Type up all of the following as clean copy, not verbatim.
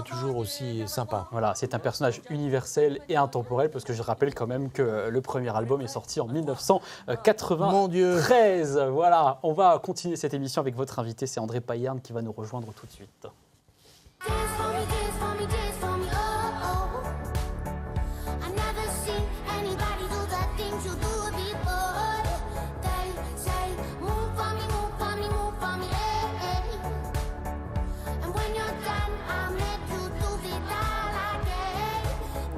est toujours aussi sympa. Voilà, c'est un personnage universel et intemporel, parce que je rappelle quand même que le premier album est sorti en 1993. Mon Dieu. Voilà, on va continuer cette émission avec votre invité, c'est André Payerne qui va nous rejoindre tout de suite. Dance for me, dance for me, dance for me, oh, oh. I never seen anybody do the things you do before. They say, move for me, move for me, move for me, hey, hey. And when you're done, I'll make you do it all again.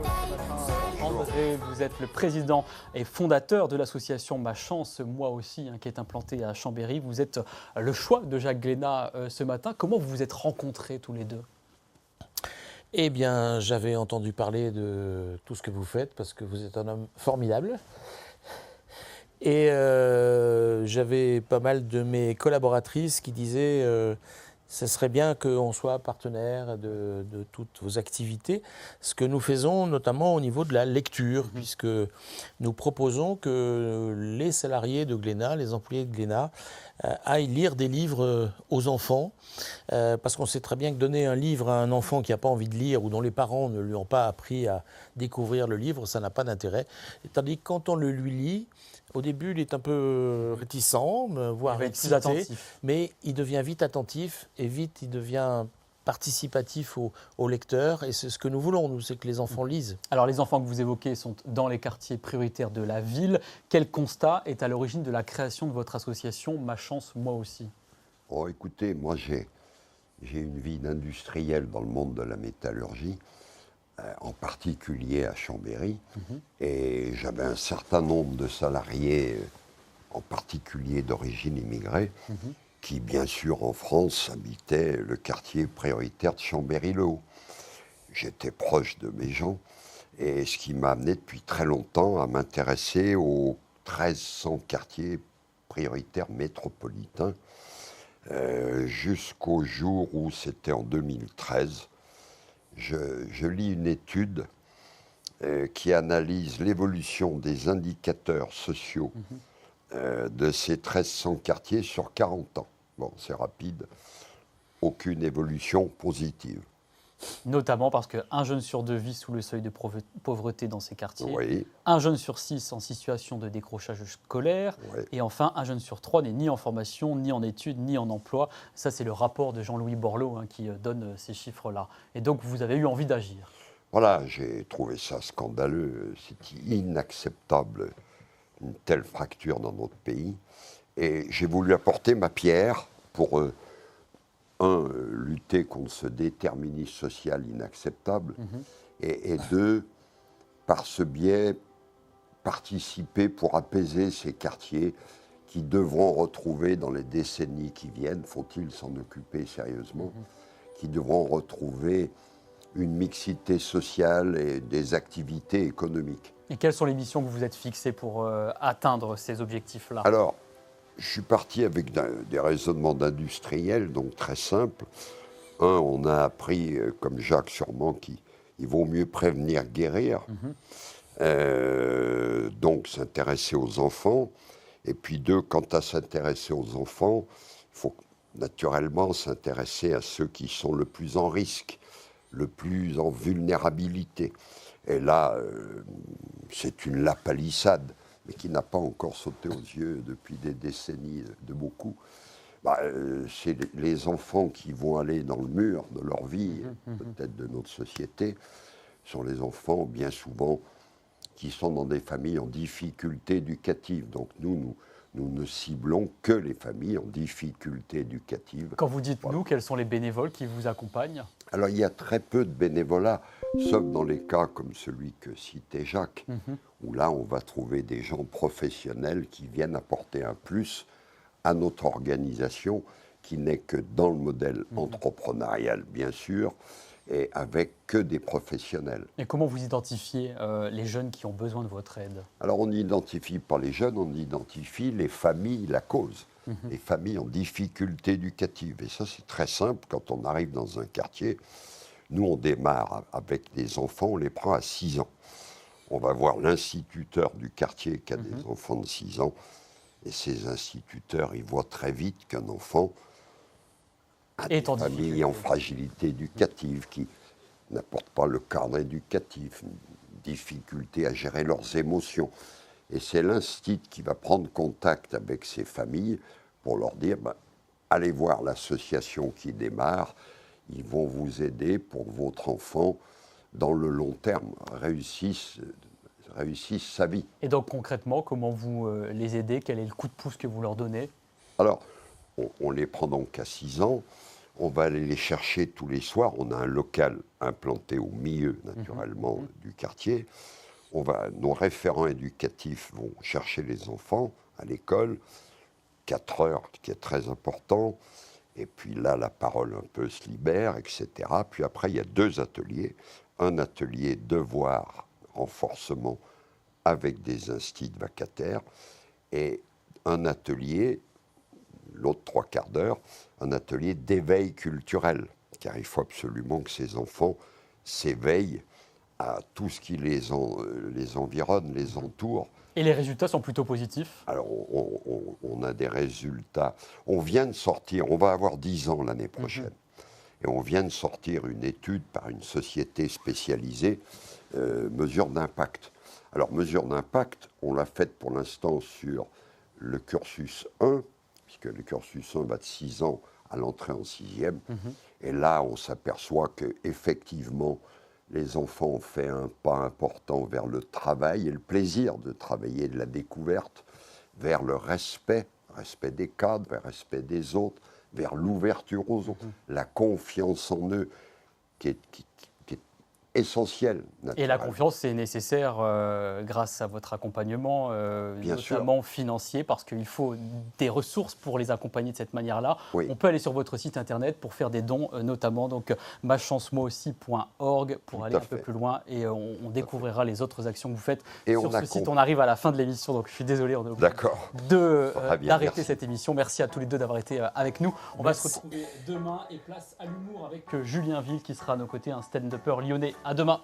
They say, André, vous êtes le président et fondateur de l'association Ma Chance, moi aussi, qui est implantée à Chambéry. Vous êtes le choix de Jacques Glénat ce matin. Comment vous vous êtes rencontrés tous les deux ? Eh bien, j'avais entendu parler de tout ce que vous faites parce que vous êtes un homme formidable. Et j'avais pas mal de mes collaboratrices qui disaient ce serait bien qu'on soit partenaire de toutes vos activités. Ce que nous faisons notamment au niveau de la lecture, puisque nous proposons que les salariés de Glénat, les employés de Glénat, aillent lire des livres aux enfants, parce qu'on sait très bien que donner un livre à un enfant qui n'a pas envie de lire ou dont les parents ne lui ont pas appris à découvrir le livre, ça n'a pas d'intérêt. Tandis que quand on le lui lit, au début, il est un peu réticent, voire Il va être plus excité, attentif. mais il devient vite attentif et vite il devient participatif au lecteur. Et c'est ce que nous voulons, nous, c'est que les enfants lisent. Alors les enfants que vous évoquez sont dans les quartiers prioritaires de la ville. Quel constat est à l'origine de la création de votre association Ma Chance, moi aussi ? Oh, écoutez, moi j'ai une vie d'industriel dans le monde de la métallurgie, en particulier à Chambéry, et j'avais un certain nombre de salariés, en particulier d'origine immigrée, qui bien sûr en France habitaient le quartier prioritaire de Chambéry-le-Haut. J'étais proche de mes gens, et ce qui m'a amené depuis très longtemps à m'intéresser aux 1300 quartiers prioritaires métropolitains, jusqu'au jour où, c'était en 2013, je lis une étude qui analyse l'évolution des indicateurs sociaux de ces 1300 quartiers sur 40 ans. Bon, c'est rapide, aucune évolution positive. Notamment parce qu'un jeune sur deux vit sous le seuil de pauvreté dans ces quartiers, Oui, un jeune sur six en situation de décrochage scolaire, oui. et enfin un jeune sur trois n'est ni en formation, ni en études, ni en emploi. Ça, c'est le rapport de Jean-Louis Borloo qui donne ces chiffres-là. Et donc, vous avez eu envie d'agir. Voilà, j'ai trouvé ça scandaleux, c'est inacceptable, une telle fracture dans notre pays. Et j'ai voulu apporter ma pierre pour, lutter contre ce déterminisme social inacceptable, et deux, par ce biais, participer pour apaiser ces quartiers qui devront retrouver dans les décennies qui viennent, faut-il s'en occuper sérieusement, qui devront retrouver une mixité sociale et des activités économiques. Et quelles sont les missions que vous vous êtes fixées pour atteindre ces objectifs-là ? Alors, je suis parti avec des raisonnements d'industriels, donc très simples. On a appris, comme Jacques sûrement, qu'il vaut mieux prévenir, guérir. Donc, s'intéresser aux enfants. Et puis deux, quant à s'intéresser aux enfants, il faut naturellement s'intéresser à ceux qui sont le plus en risque, le plus en vulnérabilité. Et là, c'est une lapalissade, mais qui n'a pas encore sauté aux yeux depuis des décennies de beaucoup. C'est les enfants qui vont aller dans le mur de leur vie, peut-être de notre société, sont les enfants bien souvent qui sont dans des familles en difficulté éducative. Donc nous ne ciblons que les familles en difficulté éducative. Quand vous dites nous, quels sont les bénévoles qui vous accompagnent ? Alors il y a très peu de bénévolat, sauf dans les cas comme celui que citait Jacques, où là on va trouver des gens professionnels qui viennent apporter un plus à notre organisation, qui n'est que dans le modèle entrepreneurial bien sûr, et avec que des professionnels. Et comment vous identifiez les jeunes qui ont besoin de votre aide ? Alors on n'identifie pas les jeunes, on identifie les familles, la cause. Les familles en difficulté éducative. Et ça, c'est très simple. Quand on arrive dans un quartier, nous, on démarre avec des enfants, on les prend à 6 ans. On va voir l'instituteur du quartier qui a des enfants de 6 ans. Et ces instituteurs, ils voient très vite qu'un enfant a des familles en fragilité éducative, qui n'apportent pas le cadre éducatif, une difficulté à gérer leurs émotions. Et c'est l'institut qui va prendre contact avec ces familles pour leur dire allez voir l'association qui démarre, ils vont vous aider pour que votre enfant, dans le long terme, réussisse sa vie. Et donc concrètement, comment vous les aidez? Quel est le coup de pouce que vous leur donnez? Alors, on les prend donc à 6 ans, on va aller les chercher tous les soirs, on a un local implanté au milieu, naturellement, du quartier. Nos référents éducatifs vont chercher les enfants à l'école, 4 heures, qui est très important, et puis là, la parole un peu se libère, etc. Puis après, il y a 2 ateliers, un atelier devoir, renforcement, avec des instituts vacataires, et un atelier, l'autre 3/4 d'heure, un atelier d'éveil culturel, car il faut absolument que ces enfants s'éveillent à tout ce qui les environne, les entoure. Et les résultats sont plutôt positifs? Alors, on a des résultats. On vient de sortir, on va avoir 10 ans l'année prochaine, et on vient de sortir une étude par une société spécialisée, mesure d'impact. Alors, mesure d'impact, on l'a faite pour l'instant sur le cursus 1, puisque le cursus 1 va de 6 ans à l'entrée en 6e. Et là, on s'aperçoit qu'effectivement, les enfants ont fait un pas important vers le travail et le plaisir de travailler, de la découverte, vers le respect des cadres, vers le respect des autres, vers l'ouverture aux autres, la confiance en eux qui est essentielle. Et la confiance, c'est nécessaire grâce à votre accompagnement, notamment financier, parce qu'il faut des ressources pour les accompagner de cette manière-là. Oui. On peut aller sur votre site internet pour faire des dons, notamment donc machancemoaussi.org pour aller un peu plus loin, et on découvrira les autres actions que vous faites et sur ce site. On arrive à la fin de l'émission, donc je suis désolé, on est obligé d'arrêter cette émission. Merci à tous les deux d'avoir été avec nous. On va se retrouver demain et place à l'humour avec Julien Ville qui sera à nos côtés, un stand-upper lyonnais. À demain.